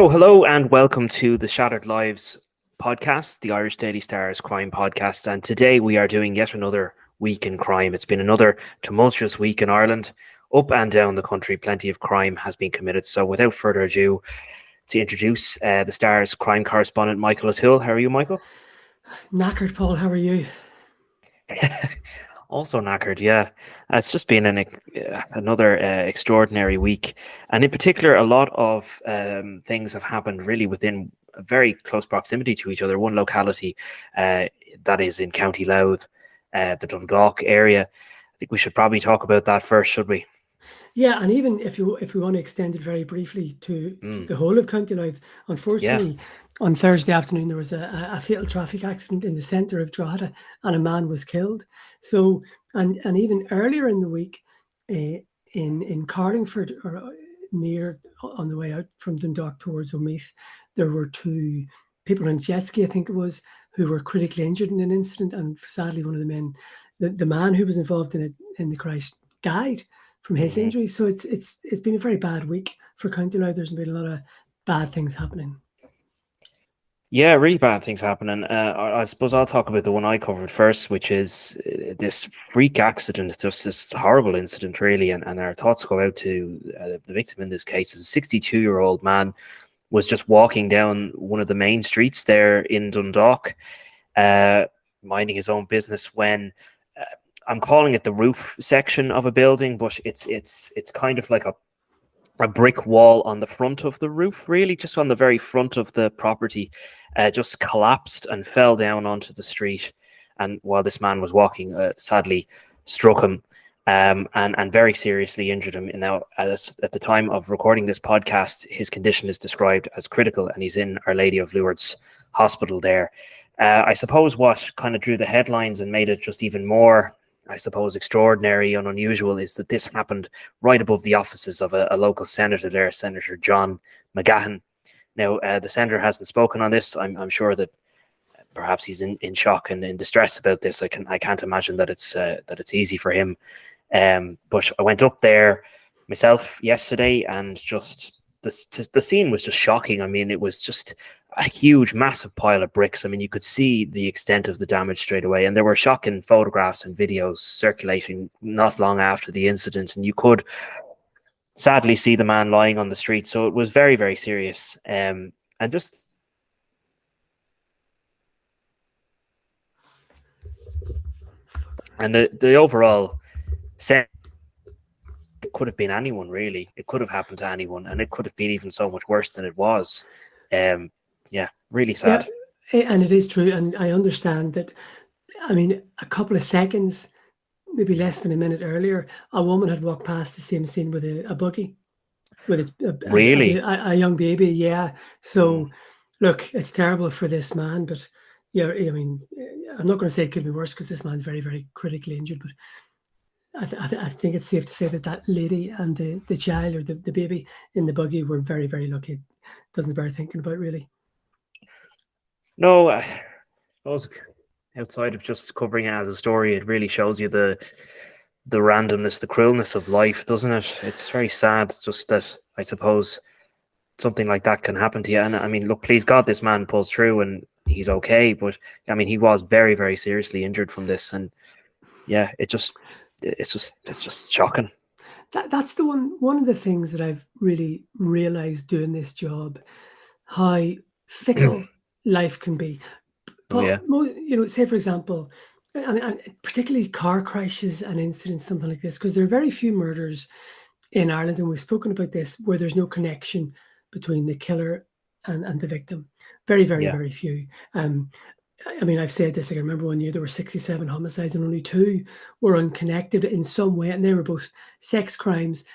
Oh, hello and welcome to the Shattered Lives podcast, the Irish Daily Star's crime podcast. And today we are doing yet another week in crime. It's been another tumultuous week in Ireland. Up and down the country, plenty of crime has been committed. So without further ado, to introduce the Star's crime correspondent, Michael O'Toole. How are you, Michael? Knackered, Paul. How are you? Also knackered, yeah. It's just been another extraordinary week. And in particular, a lot of things have happened really within a very close proximity to each other. One locality that is in County Louth, the Dundalk area. I think we should probably talk about that first, should we? Yeah, and even if we want to extend it very briefly to the whole of County Louth, unfortunately, on Thursday afternoon there was a fatal traffic accident in the centre of Drogheda, and a man was killed. So, and even earlier in the week, in Carlingford, or near on the way out from Dundalk towards Omeath, there were two people on jet ski, I think it was, who were critically injured in an incident, and sadly one of the men, the man who was involved in the crash, died from his injury. So it's been a very bad week for County Louth. There's been a lot of bad things happening. Yeah, really bad things happening. I suppose I'll talk about the one I covered first, which is this freak accident. It's just this horrible incident, really. And our thoughts go out to the victim in this case. Is a 62-year-old man, was just walking down one of the main streets there in Dundalk, minding his own business when I'm calling it the roof section of a building, but it's kind of like a brick wall on the front of the roof, really, just on the very front of the property, just collapsed and fell down onto the street. And while this man was walking, sadly struck him and very seriously injured him. And now, at the time of recording this podcast, his condition is described as critical, and he's in Our Lady of Lourdes Hospital there. I suppose what kind of drew the headlines and made it just even more, I suppose, extraordinary and unusual is that this happened right above the offices of a local senator there, Senator John McGahan. Now, the senator hasn't spoken on this. I'm sure that perhaps he's in shock and in distress about this. I can't imagine that it's easy for him. But I went up there myself yesterday, and just the scene was just shocking. I mean, it was just a huge, massive pile of bricks. I mean, you could see the extent of the damage straight away, and there were shocking photographs and videos circulating not long after the incident, and you could sadly see the man lying on the street. So it was very, very serious. And just and the overall sense, it could have been anyone, really. It could have happened to anyone, and it could have been even so much worse than it was. Yeah, really sad. Yeah, and it is true. And I understand that. I mean, a couple of seconds, maybe less than a minute earlier, a woman had walked past the same scene with a buggy, with a young baby. Yeah. So, look, it's terrible for this man, but yeah, I mean, I'm not going to say it could be worse because this man's very, very critically injured, but I think it's safe to say that lady and the child, or the baby in the buggy, were very, very lucky. It doesn't bear thinking about, really. No, I suppose outside of just covering it as a story, it really shows you the randomness, the cruelness of life, doesn't it? It's very sad, just that I suppose something like that can happen to you. And I mean, look, please God, this man pulls through and he's okay. But I mean, he was very, very seriously injured from this, and yeah, it's just shocking. That's the one of the things that I've really realized doing this job, how fickle life can be. But say for example, I mean, particularly car crashes and incidents, something like this, because there are very few murders in Ireland, and we've spoken about this, where there's no connection between the killer and the victim. Very, very, very few. I mean, I've said this, I remember one year there were 67 homicides and only 2 were unconnected in some way, and they were both sex crimes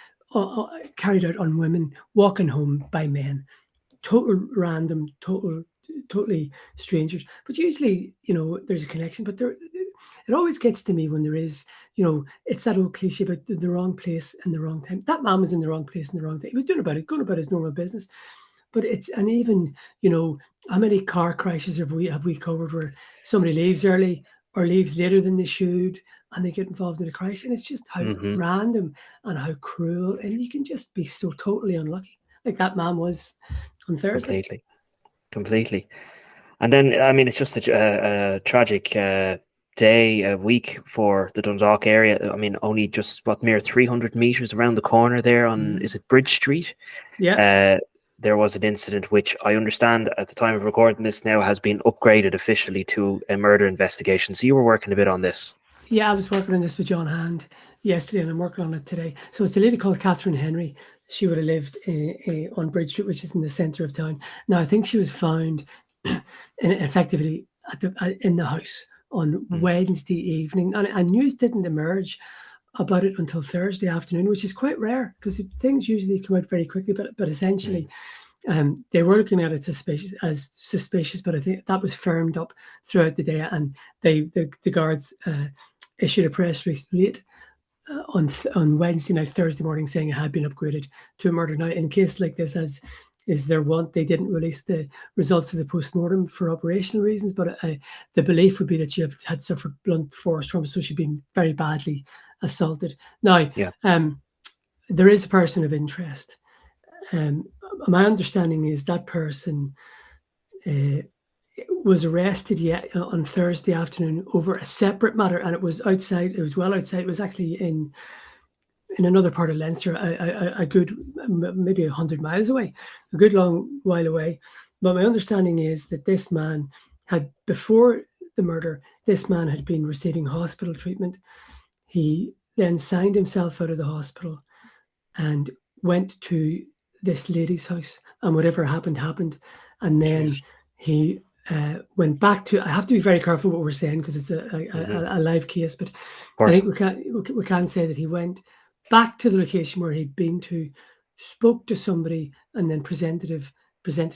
carried out on women walking home by men. Total random, totally strangers. But usually, there's a connection, but it always gets to me when there is, it's that old cliche about the wrong place and the wrong time. That man was in the wrong place and the wrong time. He was going about his normal business. But and even, how many car crashes have we covered where somebody leaves early or leaves later than they should, and they get involved in a crash? And it's just how random and how cruel, and you can just be so totally unlucky. Like that man was on Thursday. Completely. And then, I mean, it's just a tragic day, a week for the Dundalk area. I mean, only just mere 300 meters around the corner there on, is it Bridge Street? Yeah. There was an incident which I understand at the time of recording this now has been upgraded officially to a murder investigation. So you were working a bit on this. Yeah, I was working on this with John Hand yesterday, and I'm working on it today. So it's a lady called Catherine Henry. She would have lived on Bridge Street, which is in the centre of town. Now, I think she was found effectively in the house on Wednesday evening, and news didn't emerge about it until Thursday afternoon, which is quite rare because things usually come out very quickly. But essentially, they were looking at it suspicious, but I think that was firmed up throughout the day, and the guards issued a press release late on Wednesday night, Thursday morning, saying it had been upgraded to a murder. Now, in cases like this, as is their want, they didn't release the results of the post-mortem for operational reasons, but the belief would be that she had suffered blunt force trauma, so she'd been very badly assaulted. Now, there is a person of interest. My understanding is that person was arrested on Thursday afternoon over a separate matter, and it was outside. It was well outside. It was actually in another part of Leinster, a good maybe 100 miles away, a good long while away. But my understanding is that this man had, before the murder, this man had been receiving hospital treatment. He then signed himself out of the hospital and went to this lady's house, and whatever happened. And then he went back to, I have to be very careful what we're saying because it's a live case, but I think we can say that he went back to the location where he'd been to, spoke to somebody, and then presented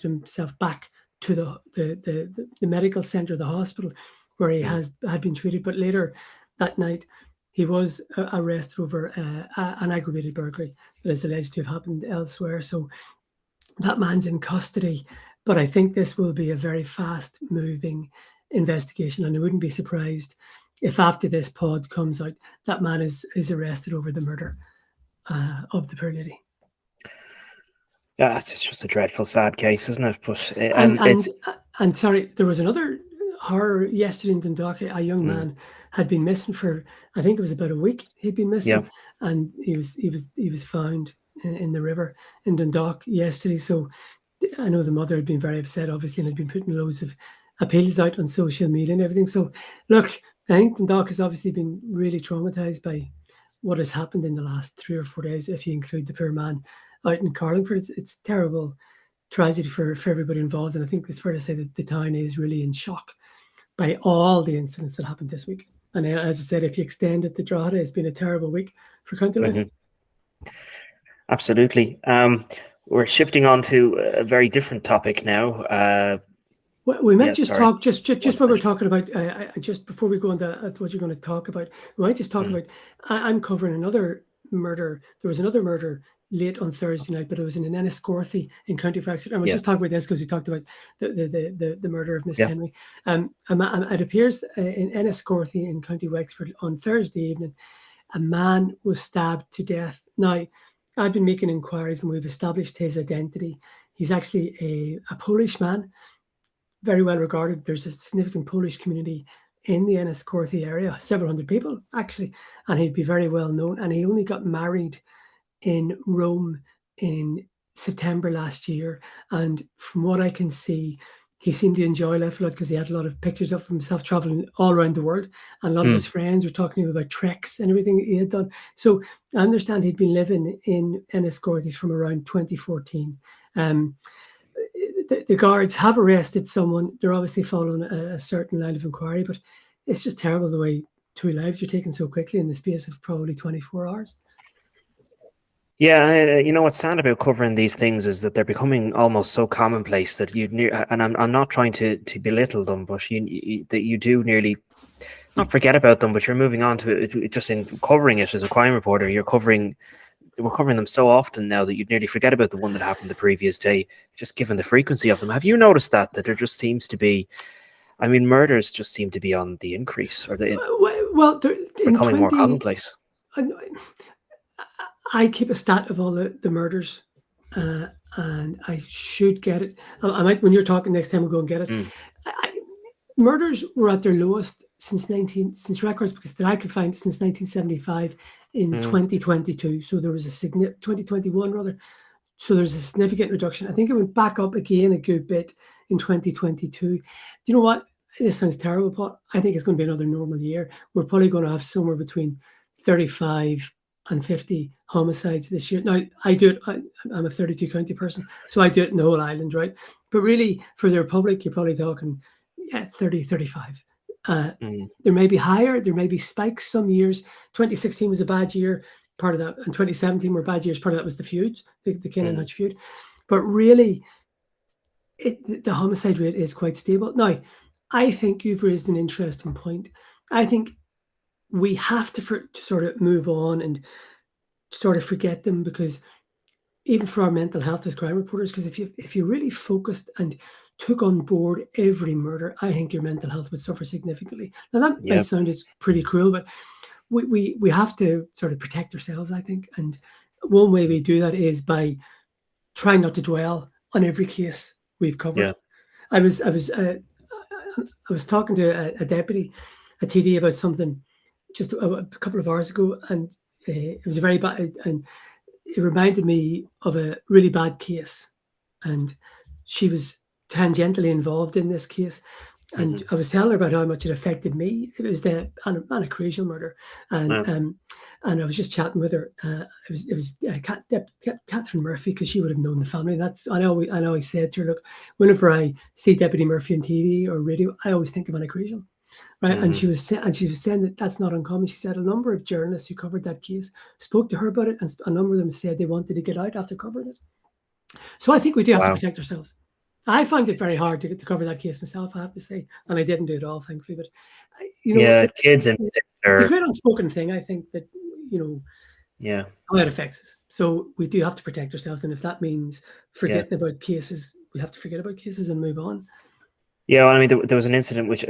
himself back to the medical centre, the hospital, where he had been treated. But later that night, he was arrested over an aggravated burglary that is alleged to have happened elsewhere. So that man's in custody. But I think this will be a very fast-moving investigation, and I wouldn't be surprised if after this pod comes out, that man is arrested over the murder of the poor lady. Yeah, it's just a dreadful, sad case, isn't it? But and sorry, there was another horror yesterday in Dundalk. A young man had been missing for, I think it was about a week. He'd been missing, and he was found in the river in Dundalk yesterday. So I know the mother had been very upset, obviously, and had been putting loads of appeals out on social media and everything. So look, I think Dundalk has obviously been really traumatized by what has happened in the last 3 or 4 days, if you include the poor man out in Carlingford. It's terrible tragedy for everybody involved, and I think it's fair to say that the town is really in shock by all the incidents that happened this week. And as I said, if you extend it to Drogheda, it's been a terrible week for County Louth. Absolutely. We're shifting on to a very different topic now. We might just talk, just what we're talking about, just before we go into what you're going to talk about, we might just talk about, I'm covering another murder. There was another murder late on Thursday night, but it was in an Enniscorthy in County Wexford. And we'll just talk about this because we talked about the murder of Miss Henry. It appears in Enniscorthy in County Wexford on Thursday evening, a man was stabbed to death. Now, I've been making inquiries and we've established his identity. He's actually a Polish man, very well regarded. There's a significant Polish community in the Enniscorthy area, several hundred people actually, and he'd be very well known. And he only got married in Rome in September last year. And from what I can see, he seemed to enjoy life a lot because he had a lot of pictures of himself traveling all around the world. And a lot of his friends were talking to him about treks and everything he had done. So I understand he'd been living in Enniscorthy from around 2014. The guards have arrested someone. They're obviously following a certain line of inquiry, but it's just terrible the way 2 lives are taken so quickly in the space of probably 24 hours. Yeah, you know what's sad about covering these things is that they're becoming almost so commonplace that and I'm not trying to belittle them, but you do nearly not forget about them, but you're moving on to it. Just in covering it as a crime reporter, we're covering them so often now that you'd nearly forget about the one that happened the previous day, just given the frequency of them. Have you noticed that there just seems to be, I mean, murders just seem to be on the increase, or they're becoming more commonplace? I keep a stat of all the murders, and I should get it. I might, when you're talking next time, we'll go and get it. Murders were at their lowest since records because that I could find since 1975 in 2022. So there was a 2021 rather. So there's a significant reduction. I think it went back up again a good bit in 2022. Do you know what? This sounds terrible, Paul. I think it's going to be another normal year. We're probably going to have somewhere between 35 and 50 homicides this year. Now, I do it, I'm a 32 county person, so I do it in the whole island, right? But really, for the Republic, you're probably talking 30, 35. There may be higher, there may be spikes some years. 2016 was a bad year. Part of that, and 2017 were bad years. Part of that was the feuds, the Kinahan Hutch feud. But really, the homicide rate is quite stable. Now, I think you've raised an interesting point. I think we have to sort of move on and sort of forget them, because even for our mental health as crime reporters, because if you really focused and took on board every murder, I think your mental health would suffer significantly. Now, that might sound is pretty cruel, but we have to sort of protect ourselves, I think. And one way we do that is by trying not to dwell on every case we've covered. Yeah. I was talking to a deputy, a TD, about something just a couple of hours ago, and it was very bad, and it reminded me of a really bad case, and she was tangentially involved in this case. And I was telling her about how much it affected me. It was the Anna Crazial murder, and I was just chatting with her. It was Catherine Murphy, because she would have known the family. That's I always said to her, look, whenever I see Deputy Murphy on TV or radio, I always think of Anna Crazial, right? And she was saying that that's not uncommon. She said a number of journalists who covered that case spoke to her about it, and a number of them said they wanted to get out after covering it. So I think we do have to protect ourselves. I find it very hard to cover that case myself, I have to say, and I didn't do it all, thankfully. But kids in particular, it's a great unspoken thing. I think that how it affects us. So we do have to protect ourselves, and if that means forgetting about cases, we have to forget about cases and move on. Yeah, well, I mean, there was an incident which,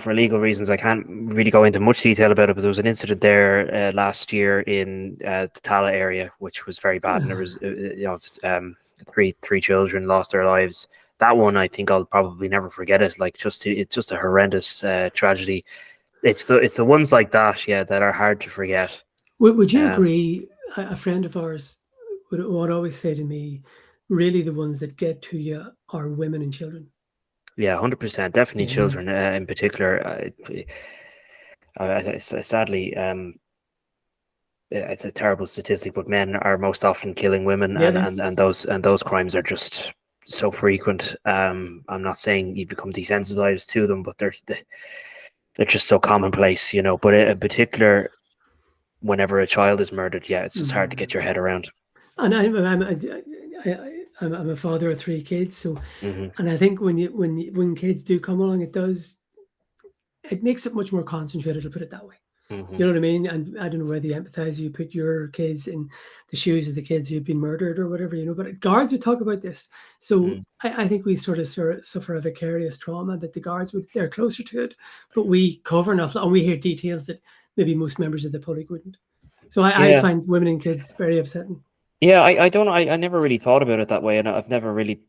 for legal reasons, I can't really go into much detail about it, but there was an incident there last year in the Tala area, which was very bad, and there was, three children lost their lives. That one, I think I'll probably never forget it. Like, it's just a horrendous tragedy. It's the ones like that, that are hard to forget. Would you agree? A friend of ours would always say to me, really, the ones that get to you are women and children. Yeah, 100%. Definitely children in particular. Sadly, it's a terrible statistic, but men are most often killing women, and those crimes are just so frequent. I'm not saying you become desensitized to them, but they're just so commonplace, But in particular, whenever a child is murdered, it's just hard to get your head around. And I'm a father of 3 kids, so and I think when kids do come along, it makes it much more concentrated, to put it that way. You know what I mean? And I don't know whether you empathize, you put your kids in the shoes of the kids who've been murdered or whatever, but guards would talk about this. So I think we sort of suffer a vicarious trauma that the guards they're closer to it, but we cover enough, and we hear details that maybe most members of the public wouldn't. So I find women and kids very upsetting. Yeah, I don't know. I never really thought about it that way, and I've never really.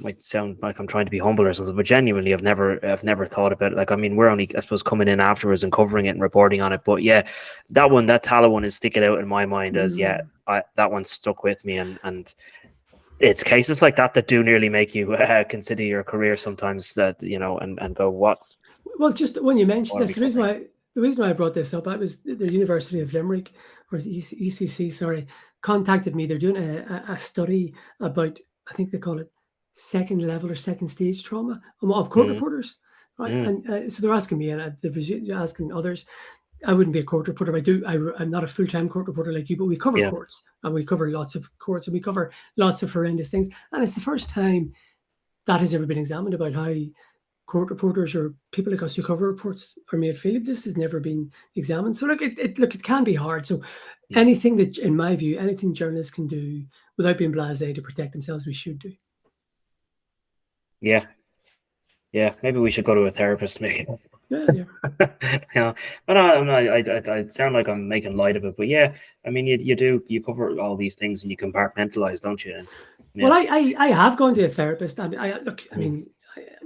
Might sound like I'm trying to be humble or something, but genuinely, I've never thought about it. Like, I mean, we're only, I suppose, coming in afterwards and covering it and reporting on it. But that Tala one is sticking out in my mind as that one stuck with me, and it's cases like that do nearly make you consider your career sometimes. That and go what. Well, just when you mentioned this, the reason why I brought this up, I was the University of Limerick, or UCC, sorry, contacted me. They're doing a study about, I think they call it second level or second stage trauma of court reporters, right? And so they're asking me, and they're asking others. I wouldn't be a court reporter. I'm not a full-time court reporter like you, but we cover courts, and we cover lots of courts, and we cover lots of horrendous things. And it's the first time that has ever been examined about how court reporters or people like us who cover reports are made feel. This has never been examined. So it can be hard. So anything that, in my view, anything journalists can do without being blasé to protect themselves, we should do. Yeah. Maybe we should go to a therapist, maybe. Yeah, yeah. But I sound like I'm making light of it, but yeah, I mean, you cover all these things and you compartmentalize, don't you? And, Well, yeah, I have gone to a therapist, and I look. I mm, mean,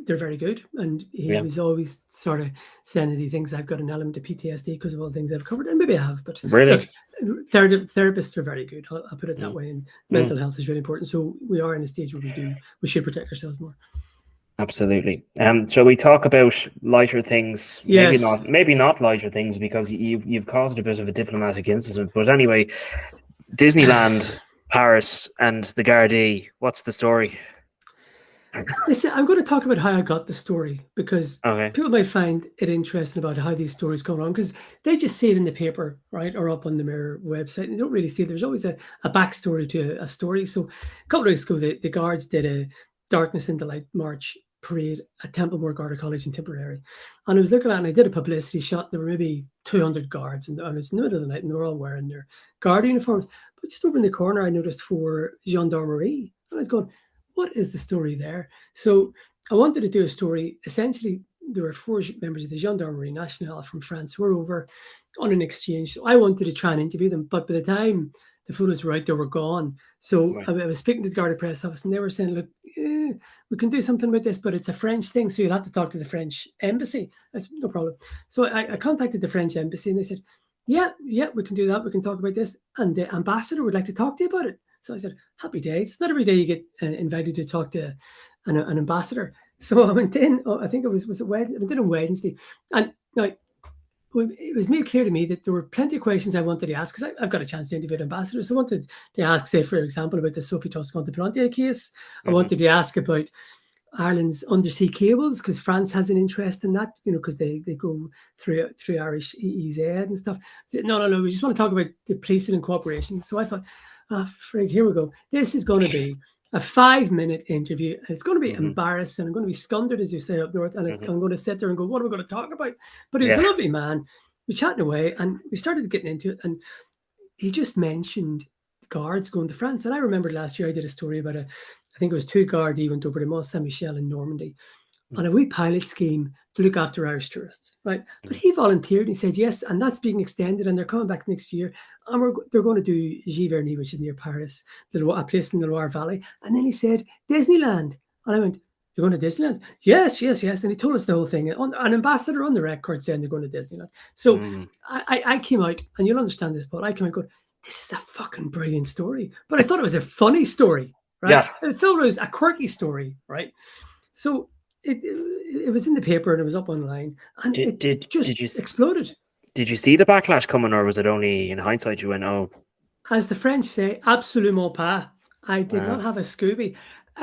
they're very good, and he yeah, was always sort of saying that he thinks I've got an element of PTSD because of all the things I've covered, and maybe I have. But look, really, therapists are very good. I'll put it that mm, way. And mm, mental health is really important. So we are in a stage where we should protect ourselves more. absolutely. So we talk about lighter things, Yes. maybe not lighter things because you've caused a bit of a diplomatic incident. But anyway, Disneyland, Paris, and the Gardaí. What's the story? Listen, I'm going to talk about how I got the story because Okay. people might find it interesting about how these stories come along because they just see it in the paper, right, or up on the Mirror website, and they don't really see there's always a backstory to a story. So a couple of weeks ago, the guards did a Darkness into Light March parade at Templemore Garda College in Tipperary. And I was looking at it, and I did a publicity shot. There were maybe 200 guards, and it was in the middle of the night, and they were all wearing their guard uniforms. But just over in the corner, I noticed 4 gendarmerie. And I was going, what is the story there? So I wanted to do a story. Essentially, there were 4 members of the Gendarmerie Nationale from France who were over on an exchange. So I wanted to try and interview them, but by the time the photos were out, they were gone. So Right. I was speaking to the Garda press office, and they were saying, "Look, we can do something about this, but it's a French thing, so you'll have to talk to the French embassy." That's no problem. So I contacted the French embassy, and they said, "Yeah, we can do that. We can talk about this, and the ambassador would like to talk to you about it." So I said, "Happy days." It's not every day you get invited to talk to an ambassador. So I went in. Oh, I think it was it Wednesday? I went in on Wednesday, and now it was made clear to me that there were plenty of questions I wanted to ask because I've got a chance to interview ambassadors. I wanted to ask, say, for example, about the Sophie Toscan-de-Plantier case. I Mm-hmm. wanted to ask about Ireland's undersea cables because France has an interest in that, because they go through Irish EEZ and stuff. No, we just want to talk about the policing and cooperation. So I thought, frig, here we go. This is going to be a 5-minute interview. It's going to be Mm-hmm. embarrassing. I'm going to be scundered, as you say up north, and Mm-hmm. I'm going to sit there and go, what are we going to talk about? But he was a Yeah. lovely man. We were chatting away, and we started getting into it, and he just mentioned guards going to France. And I remember last year I did a story about I think it was 2 Gardaí went over to Mont Saint Michel in Normandy on a wee pilot scheme to look after Irish tourists, right? But Mm-hmm. he volunteered and he said yes, and that's being extended, and they're coming back next year, and they're going to do Giverny, which is near Paris, a place in the Loire Valley. And then he said Disneyland, and I went, "You're going to Disneyland?" Yes. And he told us the whole thing. An ambassador on the record saying they're going to Disneyland. So Mm-hmm. I came out, and you'll understand this, Paul. I came out going, this is a fucking brilliant story. But I thought it was a funny story, right? Yeah. I thought it was a quirky story, right? So it was in the paper and it was up online, and Did it did just did you exploded. did you see the backlash coming, or was it only in hindsight you went, "Oh, As the French say, absolument pas. I did uh, not have a Scooby.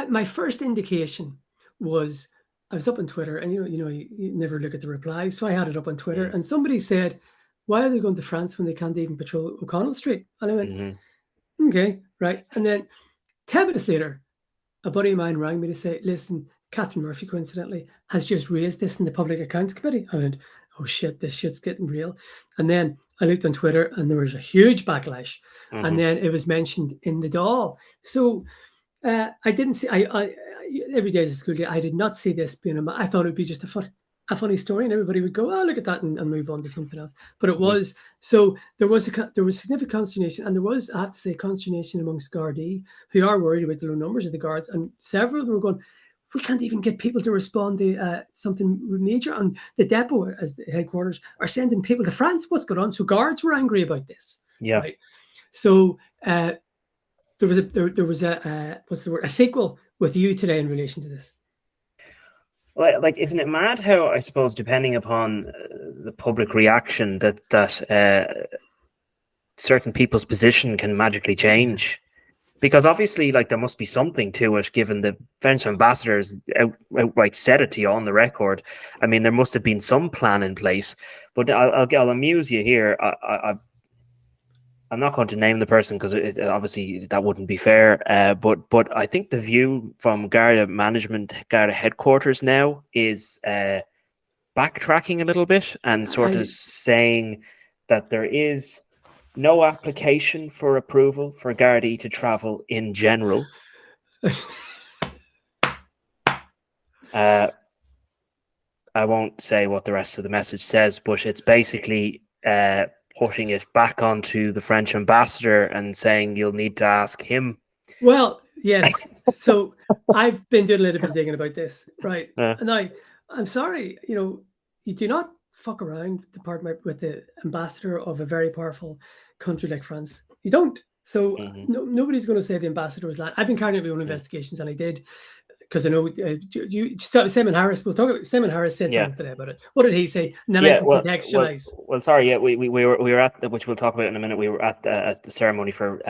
My first indication was I was up on Twitter, and you never look at the replies, so I had it up on Twitter, mm, and somebody said, "Why are they going to France when they can't even patrol O'Connell Street?" And I went, mm-hmm. "Okay, right." And then 10 minutes later, a buddy of mine rang me to say, "Listen, Catherine Murphy, coincidentally, has just raised this in the Public Accounts Committee." I went, "Oh shit, this shit's getting real." And then I looked on Twitter, and there was a huge backlash. And Mm-hmm. then it was mentioned in the Dáil. So I didn't see. Every day as a school day, I did not see this being I thought it would be just a funny story, and everybody would go, "Oh, look at that," and move on to something else. But it Yeah. was so there was significant consternation, and there was, I have to say, consternation amongst Gardaí who are worried about the low numbers of the guards, and several of them were going, "We can't even get people to respond to something major." And the depot, as the headquarters, are sending people to France. What's going on? So guards were angry about this, Yeah. right? So there was what's the word? A sequel with you today in relation to this. Like, isn't it mad how, I suppose, depending upon the public reaction, that certain people's position can magically Yeah. change? Because obviously, like, there must be something to it, given the French ambassadors outright said it to you on the record. I mean, there must have been some plan in place. But I'll amuse you here. I'm not going to name the person because obviously that wouldn't be fair. But I think the view from Garda management, Garda headquarters now is backtracking a little bit and sort of I saying that there is no application for approval for Gardaí to travel in general. Uh, I won't say what the rest of the message says, but it's basically putting it back onto the French ambassador and saying you'll need to ask him. Well, yes. So I've been doing a little bit of digging about this, right? And I'm sorry, you do not fuck around with the ambassador of a very powerful country like France. You don't. So nobody's going to say the ambassador was lying. I've been carrying out my own investigations, and I did, because I know you start Simon Harris. We'll talk about Simon Harris said something today about it. What did he say? And then I can contextualize. Well, sorry. Yeah, we were at, which we'll talk about in a minute. We were at the ceremony for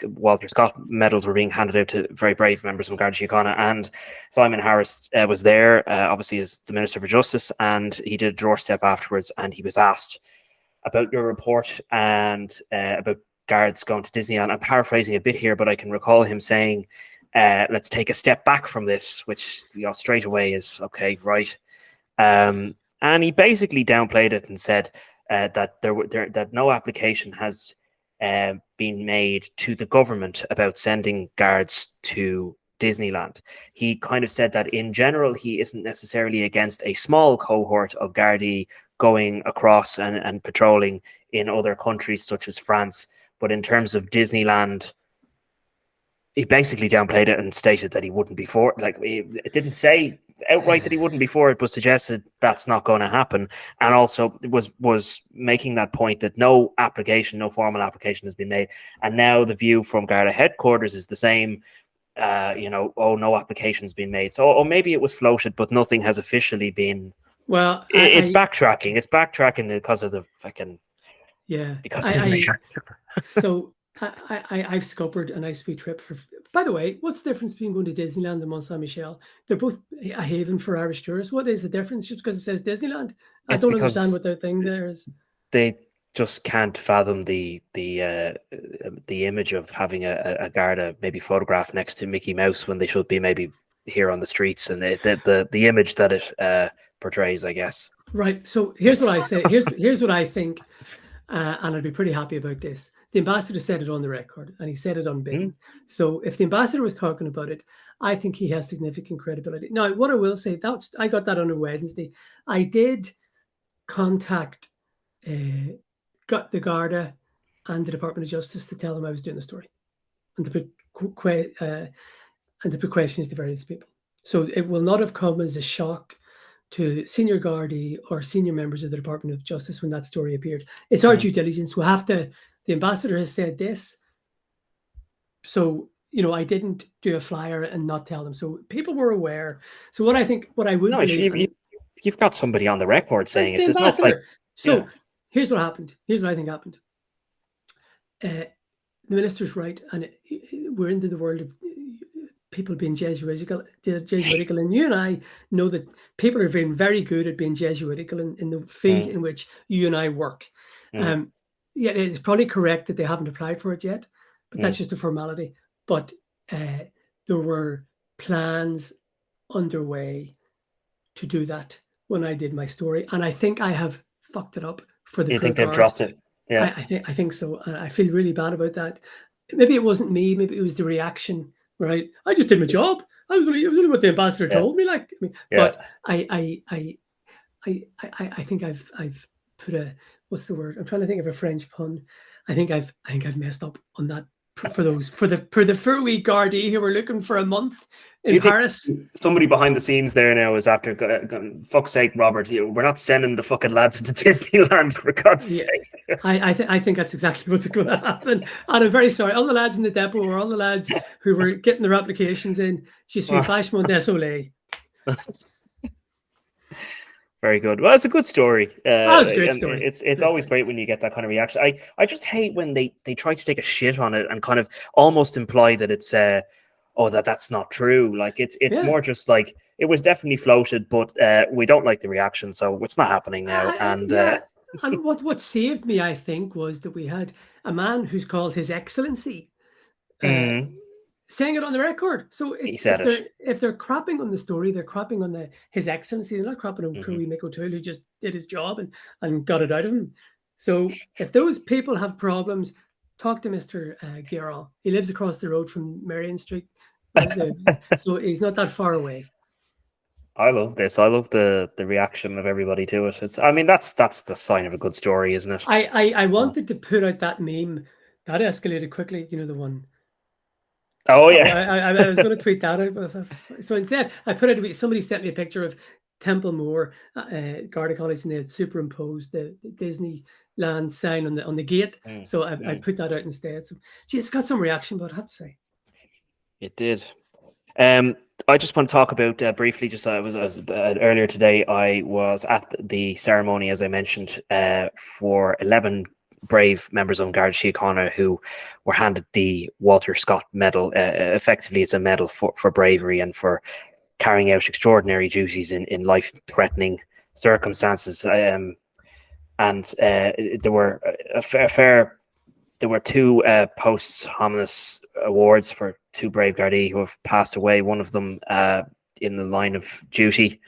Walter Scott medals were being handed out to very brave members of Garda Síochána, and Simon Harris was there, obviously as the Minister for Justice, and he did a doorstep afterwards, and he was asked about your report and about guards going to Disneyland. I'm paraphrasing a bit here, but I can recall him saying, let's take a step back from this, which straight away is okay, right? And he basically downplayed it and said that that no application has been made to the government about sending guards to Disneyland. He kind of said that in general he isn't necessarily against a small cohort of Gardaí going across and patrolling in other countries such as France, but in terms of Disneyland, he basically downplayed it and stated that he wouldn't be for it. Like, it didn't say outright that he wouldn't be for it, but suggested that's not going to happen. And also was making that point that no formal application has been made. And now the view from Garda headquarters is the same. No application's been made. So, maybe it was floated, but nothing has officially been. Well, it's backtracking. It's backtracking because of the fucking. Yeah. Because so I've scuppered a nice wee trip for. By the way, what's the difference between going to Disneyland and Mont Saint Michel? They're both a haven for Irish tourists. What is the difference? Just because it says Disneyland, I don't understand what their thing there is. They just can't fathom the image of having a Garda maybe photographed next to Mickey Mouse when they should be maybe here on the streets, and the image that it portrays, I guess. Right. So here's what I say. Here's what I think. And I'd be pretty happy about this. The ambassador said it on the record, and he said it unbidden. So if the ambassador was talking about it, I think he has significant credibility. Now, what I will say, I got that on a Wednesday. I did contact the Garda and the Department of Justice to tell them I was doing the story, and to put questions to various people. So it will not have come as a shock to senior Gardaí or senior members of the Department of Justice when that story appeared. It's our due diligence. We have to. The ambassador has said this, so I didn't do a flyer and not tell them. So people were aware. So what I would believe, you've got somebody on the record saying it's not like. So here's what happened. Here's what I think happened. The minister's right, and we're into the world of people being Jesuitical, and you and I know that people are being very good at being Jesuitical in the field in which you and I work. It's probably correct that they haven't applied for it yet, but that's just a formality. But there were plans underway to do that when I did my story, and I think I have fucked it up for the. You think they've dropped it? Yeah, I think so, and I feel really bad about that. Maybe it wasn't me. Maybe it was the reaction. Right, I just did my job. It was only what the ambassador told me. But I think I've put a, what's the word? I'm trying to think of a French pun. I think I've messed up on that for the 4 week Gardaí who were looking for a month in Paris. Somebody behind the scenes there now is after, fuck's sake, Robert, we're not sending the fucking lads to Disneyland, for God's sake. I think that's exactly what's going to happen. And I'm very sorry. All the lads in the depot or all the lads who were getting their applications in, je suis vachement désolé. Very good. Well, it's a good story. It's a great story. It's always great when you get that kind of reaction. I just hate when they try to take a shit on it and kind of almost imply that it's that's not true. Like it's more just like it was definitely floated, but we don't like the reaction, so it's not happening now. And what saved me, I think, was that we had a man who's called His Excellency saying it on the record. So if they're crapping on the story, they're crapping on His Excellency. They're not crapping on poor wee Mick O'Toole, who just did his job and got it out of him. So if those people have problems, talk to Mr. Ciaran. He lives across the road from Marion Street, so he's not that far away. I love this. I love the reaction of everybody to it. I mean, that's the sign of a good story, isn't it? I wanted to put out that meme that escalated quickly. You know, the one. Oh Oh, yeah. I was going to tweet that out, but so instead I put it. Somebody sent me a picture of Templemore, Garda College, and they had superimposed the Disneyland sign on the gate. So I put that out instead. So, geez, it's got some reaction, but I have to say It did. I just want to talk about briefly. Just I was earlier today. I was at the ceremony, as I mentioned, for 11 brave members of Garda Síochána who were handed the Walter Scott Medal. Effectively, it's a medal for bravery and for carrying out extraordinary duties in life-threatening circumstances. And there were a fair there were two posthumous awards for two brave Gardaí who have passed away. One of them in the line of duty,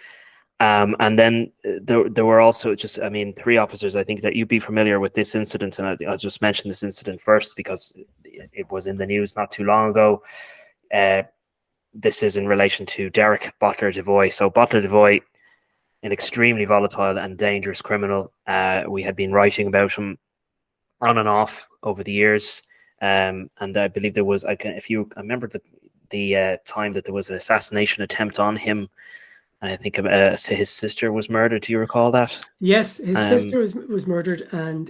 and then there were also three officers. I think that you'd be familiar with this incident, and I'll just mention this incident first because it was in the news not too long ago. This is in relation to Derek Bottler Devoy. So Bottler Devoy, an extremely volatile and dangerous criminal. We had been writing about him on and off over the years, and I believe there was. I remember the time that there was an assassination attempt on him, and I think his sister was murdered. Do you recall that? yes, his sister was murdered, and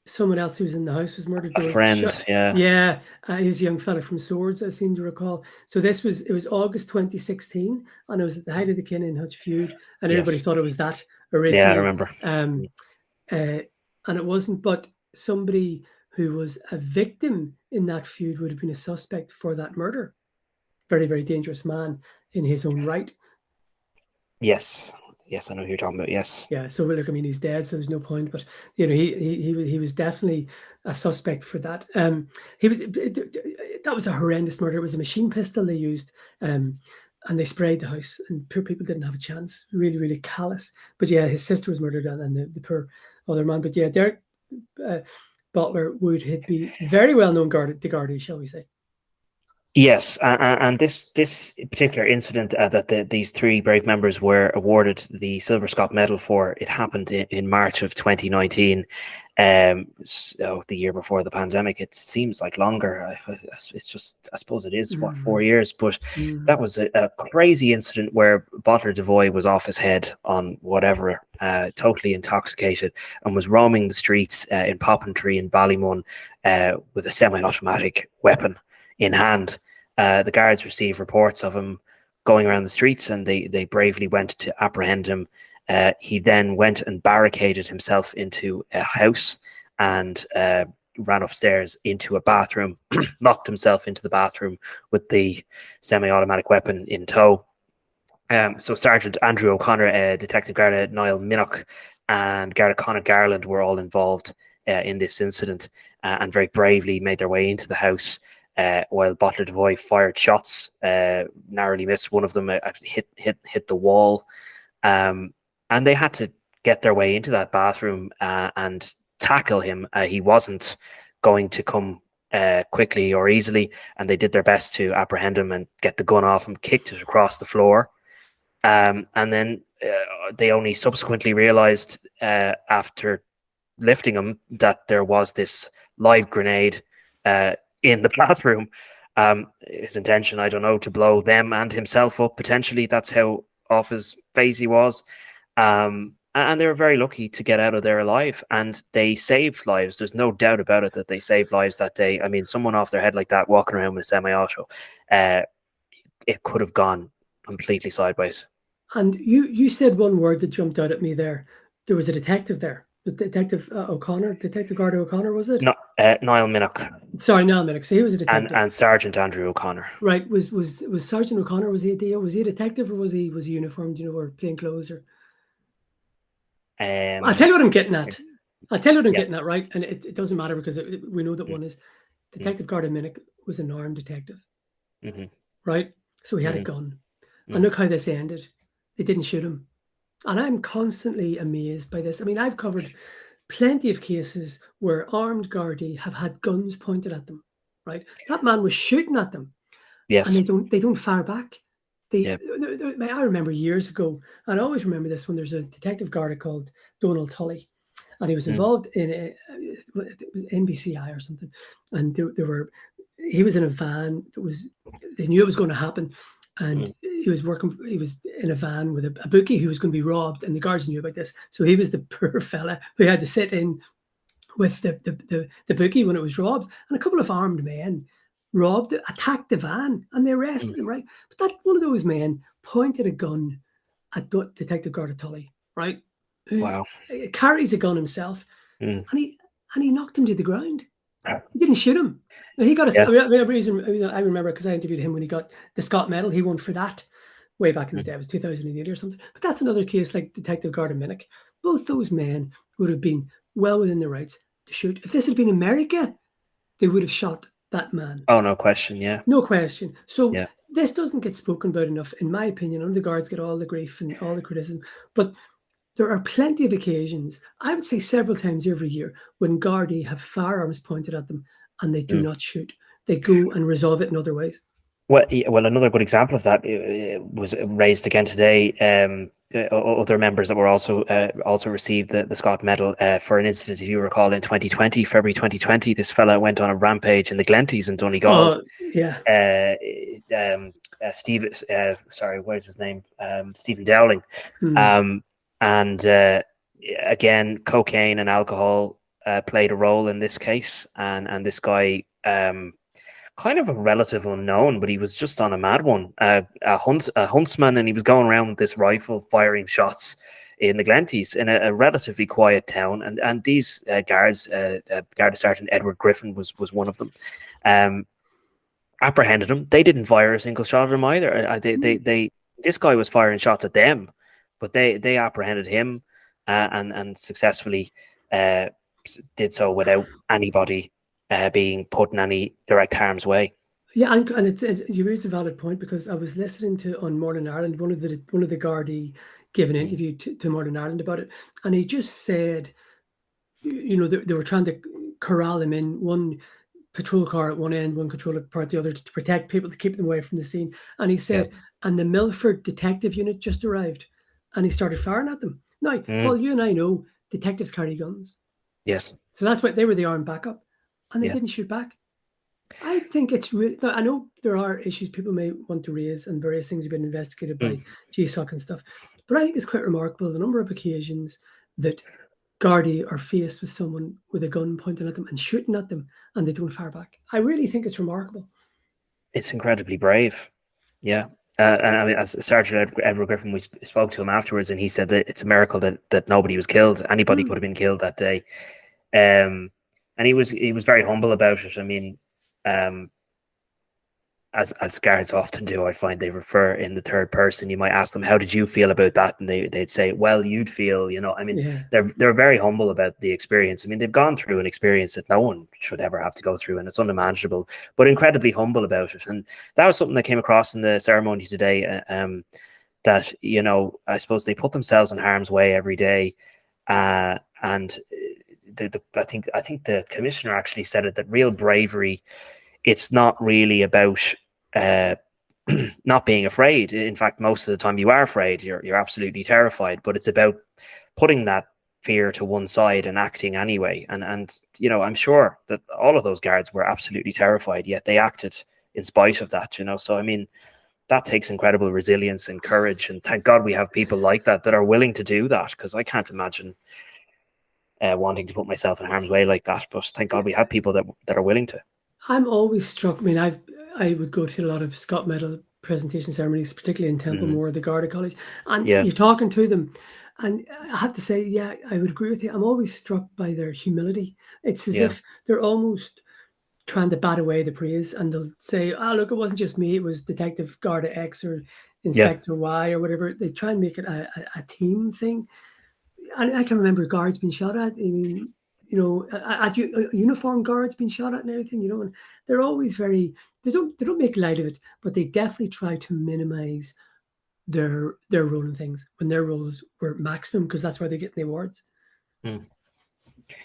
someone else who was in the house was murdered. A friend, yeah. He was a young fella from Swords, I seem to recall. So it was August 2016, and it was at the height of the Kinahan Hutch feud, and everybody thought it was that originally. Yeah, I remember. And it wasn't, but somebody who was a victim in that feud would have been a suspect for that murder. Very, very dangerous man in his own right. Yes, I know who you're talking about. Yes. Yeah. So look, I mean, he's dead, so there's no point. But you know, he was definitely a suspect for that. That was a horrendous murder. It was a machine pistol they used, and they sprayed the house, and poor people didn't have a chance. Really, really callous. But yeah, his sister was murdered, and the poor other man. But yeah, Derek Bottler would be very well known the Gardaí, shall we say? Yes, and this particular incident that these three brave members were awarded the Silver Scott Medal for, it happened in March of 2019, so the year before the pandemic. It seems like longer. It's just, I suppose it is, 4 years, but that was a crazy incident where Bottler Devoy was off his head on whatever, totally intoxicated, and was roaming the streets in Poppintree in Ballymun with a semi-automatic weapon in hand. The guards received reports of him going around the streets, and they bravely went to apprehend him. He then went and barricaded himself into a house and ran upstairs into a bathroom, locked himself into the bathroom with the semi-automatic weapon in tow. So Sergeant Andrew O'Connor, Detective Garda Niall Minnock, and Garda Conor Garland were all involved in this incident, and very bravely made their way into the house. While Bottler Devoy fired shots, narrowly missed one of them, hit the wall, and they had to get their way into that bathroom and tackle him. He wasn't going to come quickly or easily, and they did their best to apprehend him and get the gun off him, kicked it across the floor, and then they only subsequently realized after lifting him that there was this live grenade in the bathroom. His intention, I don't know, to blow them and himself up potentially. That's how off his face he was. And they were very lucky to get out of there alive, and they saved lives. There's no doubt about it that they saved lives that day. I mean, someone off their head like that, walking around with a semi-auto, it could have gone completely sideways. And you said one word that jumped out at me there. There was a detective there. Was Detective O'Connor, Detective Garda O'Connor, was it? No, Niall Minnock. Sorry, Niall Minnock. So he was a detective. And Sergeant Andrew O'Connor. Right. Was Sergeant O'Connor, was he a detective, or was he uniformed, or plain clothes? Or I'll tell you what I'm getting at. Getting at, right? And it doesn't matter because we know that one is Detective Garda Minnock was an armed detective. Right? So he had a gun. And look how this ended. They didn't shoot him. And I'm constantly amazed by this. I mean, I've covered plenty of cases where armed Gardaí have had guns pointed at them, right? That man was shooting at them. Yes. And they don't fire back. I remember years ago, and I always remember this, when there's a detective Garda called Donald Tully, and he was involved in it was NBCI or something, and he was in a van they knew it was going to happen, and he was in a van with a bookie who was going to be robbed, and the guards knew about this, so he was the poor fella who had to sit in with the bookie when it was robbed, and a couple of armed men attacked the van, and they arrested him, right? But that one of those men pointed a gun at Detective Garda Tully, right? Who carries a gun himself, and he knocked him to the ground. He didn't shoot him. He got a reason. I remember because I interviewed him when he got the Scott Medal. He won for that way back in the day. It was 2008 or something. But that's another case like Detective Garda Minnick. Both those men would have been well within their rights to shoot. If this had been America, they would have shot that man. Oh, no question. Yeah. No question. So this doesn't get spoken about enough, in my opinion. None of the guards get all the grief and all the criticism. But there are plenty of occasions, I would say several times every year, when Gardaí have firearms pointed at them and they do not shoot. They go and resolve it in other ways. Well, another good example of that was raised again today. Other members that were also received the Scott Medal for an incident, if you recall, in February 2020. This fella went on a rampage in the Glenties in Donegal. What is his name? Stephen Dowling. And again, cocaine and alcohol played a role in this case, and this guy, kind of a relative unknown, but he was just on a mad one, a huntsman, and he was going around with this rifle firing shots in the Glenties in a relatively quiet town. And these guards, Garda Sergeant Edward Griffin was one of them, apprehended him. They didn't fire a single shot at him either. This guy was firing shots at them, but they apprehended him and successfully did so without anybody being put in any direct harm's way. Yeah, and you raised a valid point, because I was listening to on Morning Ireland, one of the Gardaí gave an interview to Morning Ireland about it, and he just said, they were trying to corral him in one patrol car at one end, one patrol car at the other, to protect people, to keep them away from the scene. And he said, and the Milford detective unit just arrived, and he started firing at them. Now, Paul, you and I know detectives carry guns. Yes. So that's why they were the armed backup. And they didn't shoot back. I think it's really... I know there are issues people may want to raise, and various things have been investigated by GSOC and stuff, but I think it's quite remarkable the number of occasions that Gardaí are faced with someone with a gun pointing at them and shooting at them, and they don't fire back. I really think it's remarkable. It's incredibly brave. Yeah. And I mean, as Sergeant Edward Griffin, we spoke to him afterwards, and he said that it's a miracle that nobody was killed. Anybody could have been killed that day. And he was very humble about it. I mean, as guards often do, I find they refer in the third person. You might ask them, "How did you feel about that?" And they'd say, "Well, you'd feel." I mean, they're very humble about the experience. I mean, they've gone through an experience that no one should ever have to go through, and it's unimaginable, but incredibly humble about it. And that was something that came across in the ceremony today. That I suppose they put themselves in harm's way every day, and I think the commissioner actually said it, that real bravery, it's not really about not being afraid. In fact, most of the time you are afraid. You're absolutely terrified, but it's about putting that fear to one side and acting anyway. And I'm sure that all of those guards were absolutely terrified, yet they acted in spite of that. So I mean, that takes incredible resilience and courage, and thank God we have people like that are willing to do that, because I can't imagine wanting to put myself in harm's way like that. But thank God we have people that are willing to. I'm always struck. I mean, I would go to a lot of Scott Medal presentation ceremonies, particularly in Templemore, the Garda College, and you're talking to them, and I have to say, I would agree with you. I'm always struck by their humility. It's as if they're almost trying to bat away the praise, and they'll say, "Oh, look, it wasn't just me; it was Detective Garda X or Inspector Y or whatever." They try and make it a team thing. And I can remember guards being shot at. I mean, uniformed guards being shot at and everything. And they're always very. They don't make light of it, but they definitely try to minimize their role in things when their roles were maximum, because that's why they're getting the awards.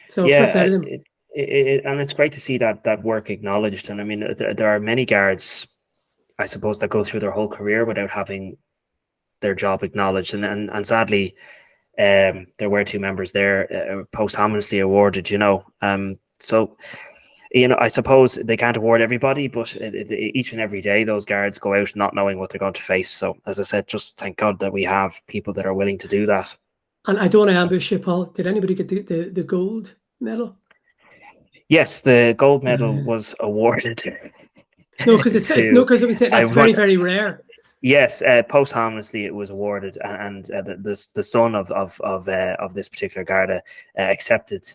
So and it's great to see that work acknowledged. And I mean, there are many guards, I suppose, that go through their whole career without having their job acknowledged, and sadly, there were two members there posthumously awarded. So I suppose they can't award everybody, but each and every day those guards go out not knowing what they're going to face. So, as I said, just thank God that we have people that are willing to do that. And I don't want to ambush you, Paul. Did anybody get the gold medal? Yes, the gold medal was awarded. No, because it's very, very rare. Yes, posthumously it was awarded, and the son of this particular Garda accepted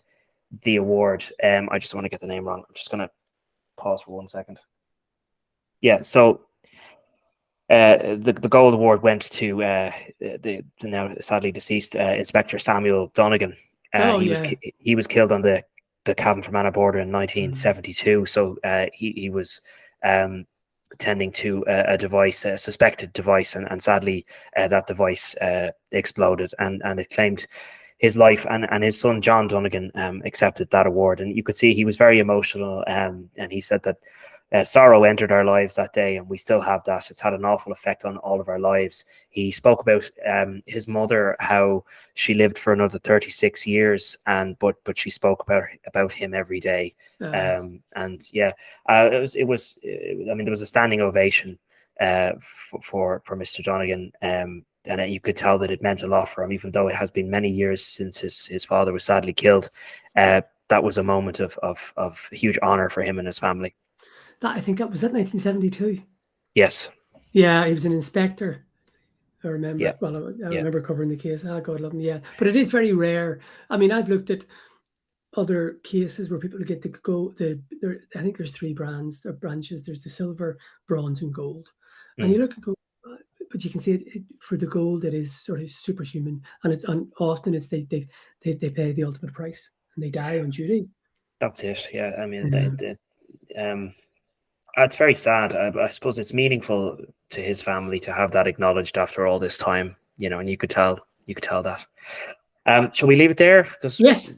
the award. I just want to get the name wrong. I'm just going to pause for 1 second. Yeah, so the gold award went to the now sadly deceased Inspector Samuel Donegan. He was killed on the Cavan Fermanagh border in 1972. So he was tending to a device, a suspected device, and sadly that device exploded, and it claimed his life, and his son John Donegan accepted that award, and you could see he was very emotional, and he said that sorrow entered our lives that day, and we still have that. It's had an awful effect on all of our lives. He spoke about his mother, how she lived for another 36 years, but she spoke about him every day. It was. I mean, there was a standing ovation for Mr. Donegan, and you could tell that it meant a lot for him, even though it has been many years since his father was sadly killed. That was a moment of huge honor for him and his family. I think that was 1972. Yes. Yeah, he was an inspector. I remember. Yeah. Well, I remember covering the case. Oh, God love him. Yeah, but it is very rare. I mean, I've looked at other cases where people get to go. I think there's three branches. There's the silver, bronze, and gold. And you look at gold, but you can see it for the gold. It is sort of superhuman, and often it's they pay the ultimate price and they die on duty. That's it. Yeah, I mean, it's very sad. I suppose it's meaningful to his family to have that acknowledged after all this time, and you could tell that. Shall we leave it there? Yes.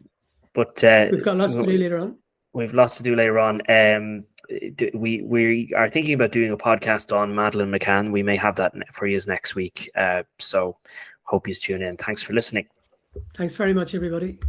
But we've got lots to do later on. We've lots to do later on. We are thinking about doing a podcast on Madeleine McCann. We may have that for you next week. So hope you tune in. Thanks for listening. Thanks very much, everybody.